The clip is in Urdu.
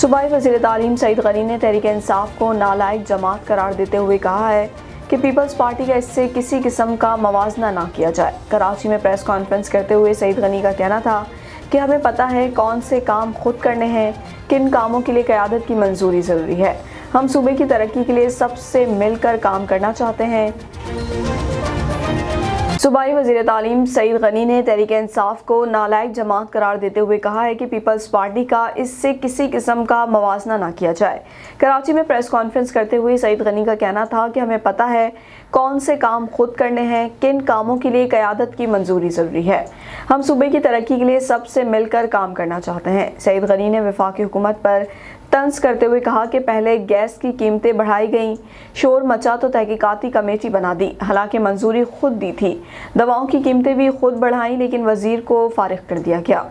صوبائی وزیر تعلیم سعید غنی نے تحریک انصاف کو نالائق جماعت قرار دیتے ہوئے کہا ہے کہ پیپلز پارٹی کا اس سے کسی قسم کا موازنہ نہ کیا جائے۔ کراچی میں پریس کانفرنس کرتے ہوئے سعید غنی کا کہنا تھا کہ ہمیں پتہ ہے کون سے کام خود کرنے ہیں، کن کاموں کے لیے قیادت کی منظوری ضروری ہے۔ ہم صوبے کی ترقی کے لیے سب سے مل کر کام کرنا چاہتے ہیں۔ صوبائی وزیر تعلیم سعید غنی نے تحریک انصاف کو نالائق جماعت قرار دیتے ہوئے کہا ہے کہ پیپلز پارٹی کا اس سے کسی قسم کا موازنہ نہ کیا جائے۔ کراچی میں پریس کانفرنس کرتے ہوئے سعید غنی کا کہنا تھا کہ ہمیں پتہ ہے کون سے کام خود کرنے ہیں، کن کاموں کے لیے قیادت کی منظوری ضروری ہے۔ ہم صوبے کی ترقی کے لیے سب سے مل کر کام کرنا چاہتے ہیں۔ سعید غنی نے وفاقی حکومت پر طنز کرتے ہوئے کہا کہ پہلے گیس کی قیمتیں بڑھائی گئیں، شور مچا تو تحقیقاتی کمیٹی بنا دی، حالانکہ منظوری خود دی تھی۔ دواؤں کی قیمتیں بھی خود بڑھائیں لیکن وزیر کو فارغ کر دیا گیا۔